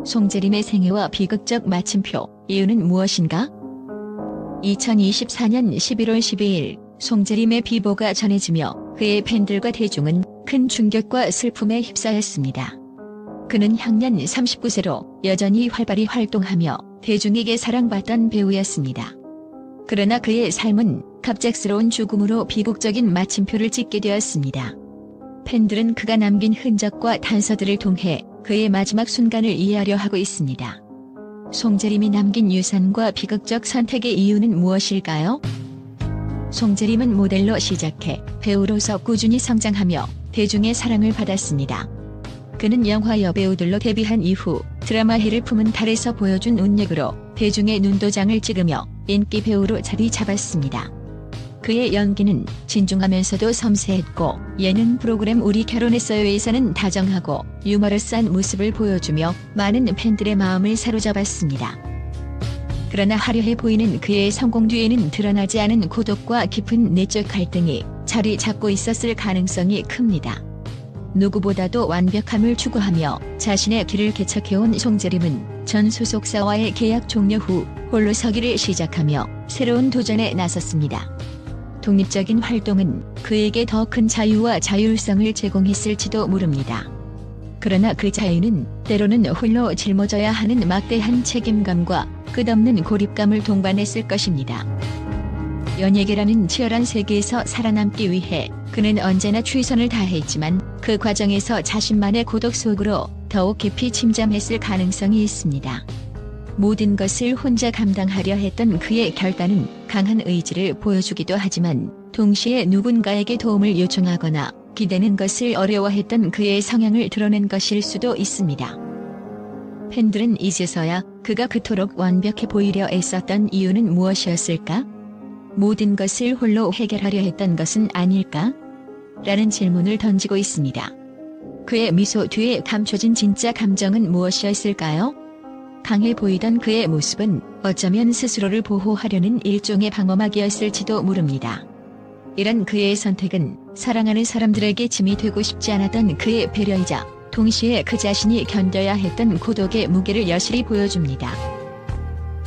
송재림의 생애와 비극적 마침표, 이유는 무엇인가? 2024년 11월 12일 송재림의 비보가 전해지며 그의 팬들과 대중은 큰 충격과 슬픔에 휩싸였습니다. 그는 향년 39세로 여전히 활발히 활동하며 대중에게 사랑받던 배우였습니다. 그러나 그의 삶은 갑작스러운 죽음으로 비극적인 마침표를 찍게 되었습니다. 팬들은 그가 남긴 흔적과 단서들을 통해 그의 마지막 순간을 이해하려 하고 있습니다. 송재림이 남긴 유산과 비극적 선택의 이유는 무엇일까요? 송재림은 모델로 시작해 배우로서 꾸준히 성장하며 대중의 사랑을 받았습니다. 그는 영화 여배우들로 데뷔한 이후 드라마해를 품은 달에서 보여준 운력으로 대중의 눈도장을 찍으며 인기 배우로 자리 잡았습니다. 그의 연기는 진중하면서도 섬세했고 예능 프로그램 우리 결혼했어요에서는 다정하고 유머러스한 모습을 보여주며 많은 팬들의 마음을 사로잡았습니다. 그러나 화려해 보이는 그의 성공 뒤에는 드러나지 않은 고독과 깊은 내적 갈등이 자리 잡고 있었을 가능성이 큽니다. 누구보다도 완벽함을 추구하며 자신의 길을 개척해온 송재림은 전 소속사와의 계약 종료 후 홀로 서기를 시작하며 새로운 도전에 나섰습니다. 독립적인 활동은 그에게 더 큰 자유와 자율성을 제공했을지도 모릅니다. 그러나 그 자유는 때로는 홀로 짊어져야 하는 막대한 책임감과 끝없는 고립감을 동반했을 것입니다. 연예계라는 치열한 세계에서 살아남기 위해 그는 언제나 최선을 다했지만 그 과정에서 자신만의 고독 속으로 더욱 깊이 침잠했을 가능성이 있습니다. 모든 것을 혼자 감당하려 했던 그의 결단은 강한 의지를 보여주기도 하지만 동시에 누군가에게 도움을 요청하거나 기대는 것을 어려워했던 그의 성향을 드러낸 것일 수도 있습니다. 팬들은 이제서야 그가 그토록 완벽해 보이려 애썼던 이유는 무엇이었을까? 모든 것을 홀로 해결하려 했던 것은 아닐까? 라는 질문을 던지고 있습니다. 그의 미소 뒤에 감춰진 진짜 감정은 무엇이었을까요? 강해 보이던 그의 모습은 어쩌면 스스로를 보호하려는 일종의 방어막이었을지도 모릅니다. 이런 그의 선택은 사랑하는 사람들에게 짐이 되고 싶지 않았던 그의 배려이자 동시에 그 자신이 견뎌야 했던 고독의 무게를 여실히 보여줍니다.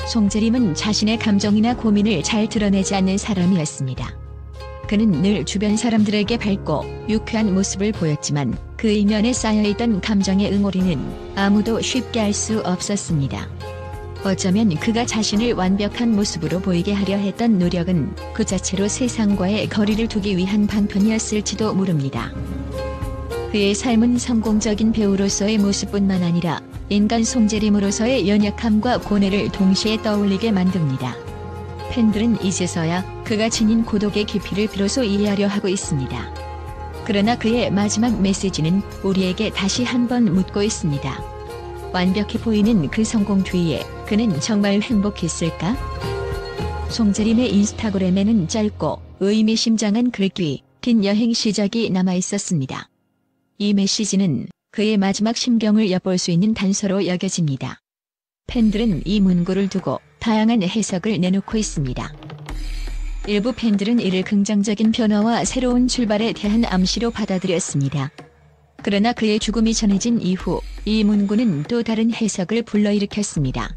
송재림은 자신의 감정이나 고민을 잘 드러내지 않는 사람이었습니다. 그는 늘 주변 사람들에게 밝고 유쾌한 모습을 보였지만 그 이면에 쌓여있던 감정의 응어리는 아무도 쉽게 알 수 없었습니다. 어쩌면 그가 자신을 완벽한 모습으로 보이게 하려 했던 노력은 그 자체로 세상과의 거리를 두기 위한 방편이었을지도 모릅니다. 그의 삶은 성공적인 배우로서의 모습뿐만 아니라 인간 송재림으로서의 연약함과 고뇌를 동시에 떠올리게 만듭니다. 팬들은 이제서야 그가 지닌 고독의 깊이를 비로소 이해하려 하고 있습니다. 그러나 그의 마지막 메시지는 우리에게 다시 한번 묻고 있습니다. 완벽해 보이는 그 성공 뒤에 그는 정말 행복했을까? 송재림의 인스타그램에는 짧고 의미심장한 글귀, 긴 여행 시작이 남아 있었습니다. 이 메시지는 그의 마지막 심경을 엿볼 수 있는 단서로 여겨집니다. 팬들은 이 문구를 두고 다양한 해석을 내놓고 있습니다. 일부 팬들은 이를 긍정적인 변화와 새로운 출발에 대한 암시로 받아들였습니다. 그러나 그의 죽음이 전해진 이후 이 문구는 또 다른 해석을 불러일으켰습니다.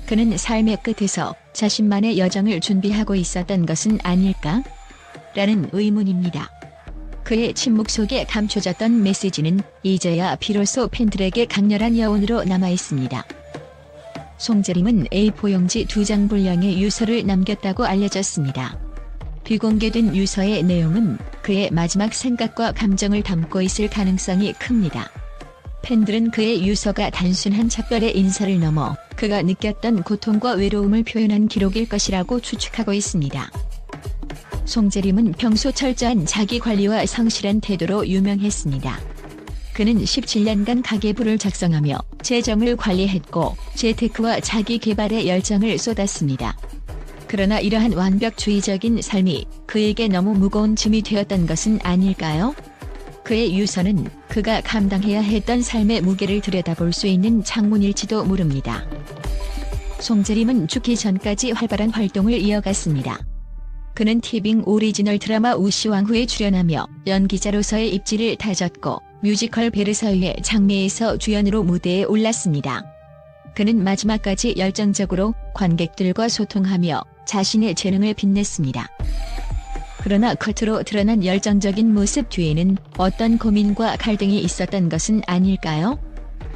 그는 삶의 끝에서 자신만의 여정을 준비하고 있었던 것은 아닐까? 라는 의문입니다. 그의 침묵 속에 감춰졌던 메시지는 이제야 비로소 팬들에게 강렬한 여운으로 남아있습니다. 송재림은 A4 용지 2장 분량의 유서를 남겼다고 알려졌습니다. 비공개된 유서의 내용은 그의 마지막 생각과 감정을 담고 있을 가능성이 큽니다. 팬들은 그의 유서가 단순한 작별의 인사를 넘어 그가 느꼈던 고통과 외로움을 표현한 기록일 것이라고 추측하고 있습니다. 송재림은 평소 철저한 자기관리와 성실한 태도로 유명했습니다. 그는 17년간 가계부를 작성하며 재정을 관리했고 재테크와 자기 개발에 열정을 쏟았습니다. 그러나 이러한 완벽주의적인 삶이 그에게 너무 무거운 짐이 되었던 것은 아닐까요? 그의 유서는 그가 감당해야 했던 삶의 무게를 들여다볼 수 있는 창문일지도 모릅니다. 송재림은 죽기 전까지 활발한 활동을 이어갔습니다. 그는 티빙 오리지널 드라마 우시왕후에 출연하며 연기자로서의 입지를 다졌고 뮤지컬 베르사유의 장미에서 주연으로 무대에 올랐습니다. 그는 마지막까지 열정적으로 관객들과 소통하며 자신의 재능을 빛냈습니다. 그러나 겉으로 드러난 열정적인 모습 뒤에는 어떤 고민과 갈등이 있었던 것은 아닐까요?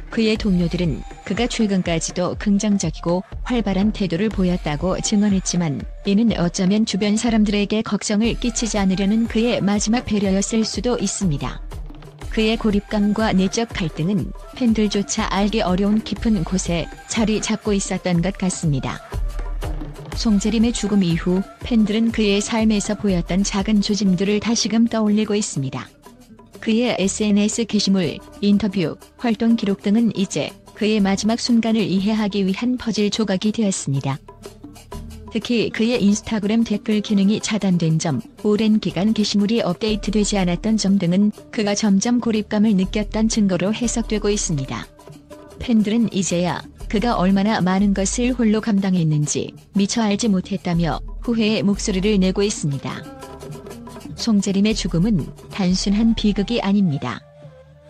그의 동료들은 그가 최근까지도 긍정적이고 활발한 태도를 보였다고 증언했지만 이는 어쩌면 주변 사람들에게 걱정을 끼치지 않으려는 그의 마지막 배려였을 수도 있습니다. 그의 고립감과 내적 갈등은 팬들조차 알기 어려운 깊은 곳에 자리 잡고 있었던 것 같습니다. 송재림의 죽음 이후 팬들은 그의 삶에서 보였던 작은 조짐들을 다시금 떠올리고 있습니다. 그의 SNS 게시물, 인터뷰, 활동 기록 등은 이제 그의 마지막 순간을 이해하기 위한 퍼즐 조각이 되었습니다. 특히 그의 인스타그램 댓글 기능이 차단된 점, 오랜 기간 게시물이 업데이트되지 않았던 점 등은 그가 점점 고립감을 느꼈던 증거로 해석되고 있습니다. 팬들은 이제야 그가 얼마나 많은 것을 홀로 감당했는지 미처 알지 못했다며 후회의 목소리를 내고 있습니다. 송재림의 죽음은 단순한 비극이 아닙니다.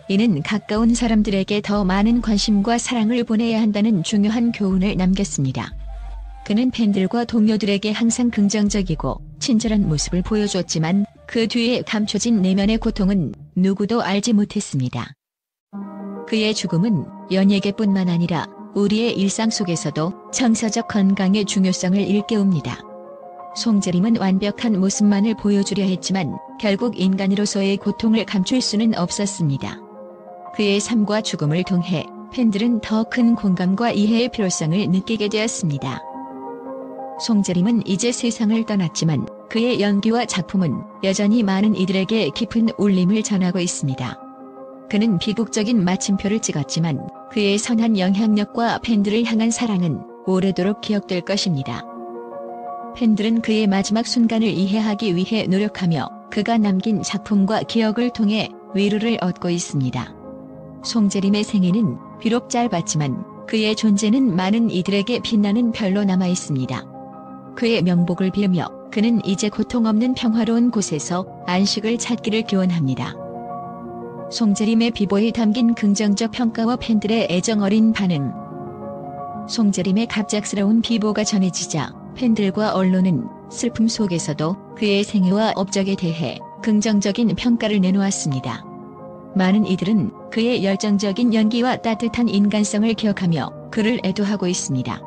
이는 가까운 사람들에게 더 많은 관심과 사랑을 보내야 한다는 중요한 교훈을 남겼습니다. 그는 팬들과 동료들에게 항상 긍정적이고 친절한 모습을 보여줬지만 그 뒤에 감춰진 내면의 고통은 누구도 알지 못했습니다. 그의 죽음은 연예계뿐만 아니라 우리의 일상 속에서도 정서적 건강의 중요성을 일깨웁니다. 송재림은 완벽한 모습만을 보여주려 했지만 결국 인간으로서의 고통을 감출 수는 없었습니다. 그의 삶과 죽음을 통해 팬들은 더 큰 공감과 이해의 필요성을 느끼게 되었습니다. 송재림은 이제 세상을 떠났지만 그의 연기와 작품은 여전히 많은 이들에게 깊은 울림을 전하고 있습니다. 그는 비극적인 마침표를 찍었지만 그의 선한 영향력과 팬들을 향한 사랑은 오래도록 기억될 것입니다. 팬들은 그의 마지막 순간을 이해하기 위해 노력하며 그가 남긴 작품과 기억을 통해 위로를 얻고 있습니다. 송재림의 생애는 비록 짧았지만 그의 존재는 많은 이들에게 빛나는 별로 남아 있습니다. 그의 명복을 빌며 그는 이제 고통 없는 평화로운 곳에서 안식을 찾기를 기원합니다. 송재림의 비보에 담긴 긍정적 평가와 팬들의 애정 어린 반응. 송재림의 갑작스러운 비보가 전해지자 팬들과 언론은 슬픔 속에서도 그의 생애와 업적에 대해 긍정적인 평가를 내놓았습니다. 많은 이들은 그의 열정적인 연기와 따뜻한 인간성을 기억하며 그를 애도하고 있습니다.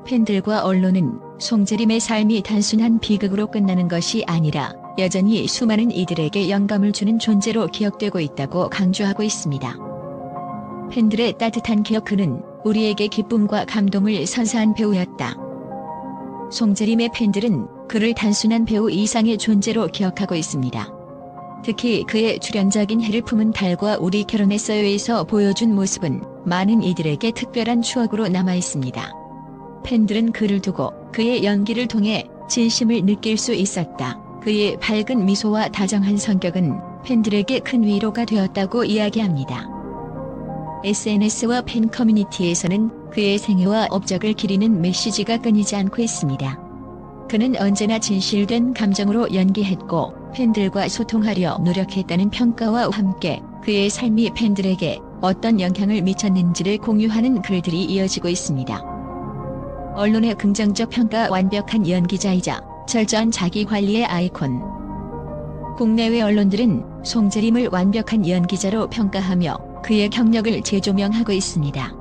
팬들과 언론은 송재림의 삶이 단순한 비극으로 끝나는 것이 아니라 여전히 수많은 이들에게 영감을 주는 존재로 기억되고 있다고 강조하고 있습니다. 팬들의 따뜻한 기억. 그는 우리에게 기쁨과 감동을 선사한 배우였다. 송재림의 팬들은 그를 단순한 배우 이상의 존재로 기억하고 있습니다. 특히 그의 출연작인 해를 품은 달과 우리 결혼했어요에서 보여준 모습은 많은 이들에게 특별한 추억으로 남아 있습니다. 팬들은 그를 두고 그의 연기를 통해 진심을 느낄 수 있었다. 그의 밝은 미소와 다정한 성격은 팬들에게 큰 위로가 되었다고 이야기합니다. SNS와 팬 커뮤니티에서는 그의 생애와 업적을 기리는 메시지가 끊이지 않고 있습니다. 그는 언제나 진실된 감정으로 연기했고 팬들과 소통하려 노력했다는 평가와 함께 그의 삶이 팬들에게 어떤 영향을 미쳤는지를 공유하는 글들이 이어지고 있습니다. 언론의 긍정적 평가. 완벽한 연기자이자 철저한 자기관리의 아이콘. 국내외 언론들은 송재림을 완벽한 연기자로 평가하며 그의 경력을 재조명하고 있습니다.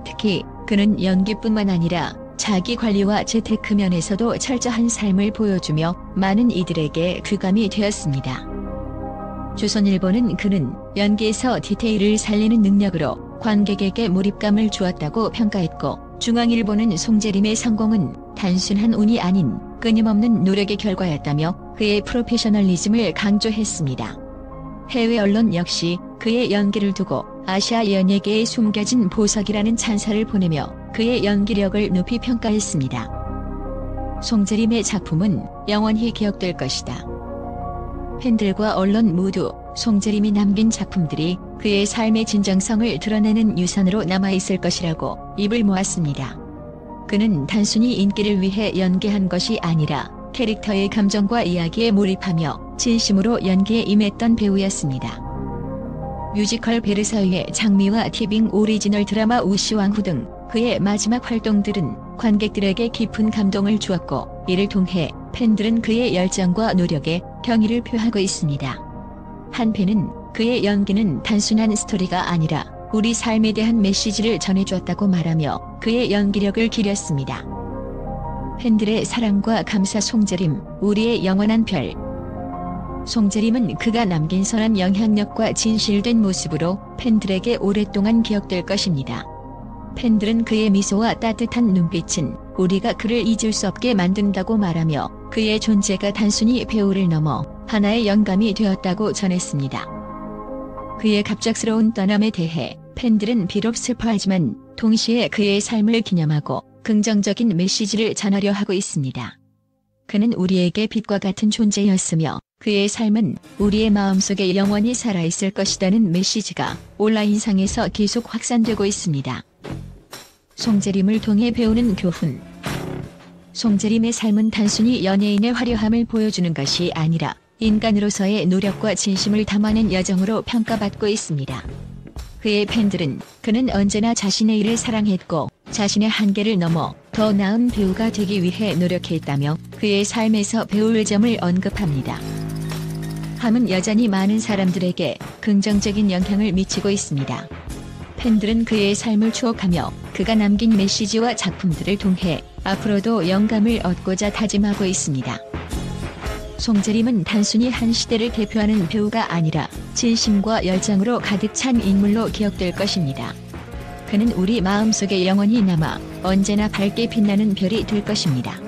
특히 그는 연기뿐만 아니라 자기관리와 재테크 면에서도 철저한 삶을 보여주며 많은 이들에게 귀감이 되었습니다. 조선일보는 그는 연기에서 디테일을 살리는 능력으로 관객에게 몰입감을 주었다고 평가했고, 중앙일보는 송재림의 성공은 단순한 운이 아닌 끊임없는 노력의 결과였다며 그의 프로페셔널리즘을 강조했습니다. 해외 언론 역시 그의 연기를 두고 아시아 연예계에 숨겨진 보석이라는 찬사를 보내며 그의 연기력을 높이 평가했습니다. 송재림의 작품은 영원히 기억될 것이다. 팬들과 언론 모두 송재림이 남긴 작품들이 그의 삶의 진정성을 드러내는 유산으로 남아있을 것이라고 입을 모았습니다. 그는 단순히 인기를 위해 연기한 것이 아니라 캐릭터의 감정과 이야기에 몰입하며 진심으로 연기에 임했던 배우였습니다. 뮤지컬 베르사유의 장미와 티빙 오리지널 드라마 우시왕후 등 그의 마지막 활동들은 관객들에게 깊은 감동을 주었고, 이를 통해 팬들은 그의 열정과 노력에 경의를 표하고 있습니다. 한 팬은 그의 연기는 단순한 스토리가 아니라 우리 삶에 대한 메시지를 전해주었다고 말하며 그의 연기력을 기렸습니다. 팬들의 사랑과 감사. 송재림, 우리의 영원한 별. 송재림은 그가 남긴 선한 영향력과 진실된 모습으로 팬들에게 오랫동안 기억될 것입니다. 팬들은 그의 미소와 따뜻한 눈빛은 우리가 그를 잊을 수 없게 만든다고 말하며 그의 존재가 단순히 배우를 넘어 하나의 영감이 되었다고 전했습니다. 그의 갑작스러운 떠남에 대해 팬들은 비록 슬퍼하지만 동시에 그의 삶을 기념하고 긍정적인 메시지를 전하려 하고 있습니다. 그는 우리에게 빛과 같은 존재였으며 그의 삶은 우리의 마음속에 영원히 살아있을 것이라는 메시지가 온라인상에서 계속 확산되고 있습니다. 송재림을 통해 배우는 교훈. 송재림의 삶은 단순히 연예인의 화려함을 보여주는 것이 아니라 인간으로서의 노력과 진심을 담아낸 여정으로 평가받고 있습니다. 그의 팬들은 그는 언제나 자신의 일을 사랑했고 자신의 한계를 넘어 더 나은 배우가 되기 위해 노력했다며 그의 삶에서 배울 점을 언급합니다. 함은 여전히 많은 사람들에게 긍정적인 영향을 미치고 있습니다. 팬들은 그의 삶을 추억하며 그가 남긴 메시지와 작품들을 통해 앞으로도 영감을 얻고자 다짐하고 있습니다. 송재림은 단순히 한 시대를 대표하는 배우가 아니라 진심과 열정으로 가득 찬 인물로 기억될 것입니다. 그는 우리 마음속에 영원히 남아 언제나 밝게 빛나는 별이 될 것입니다.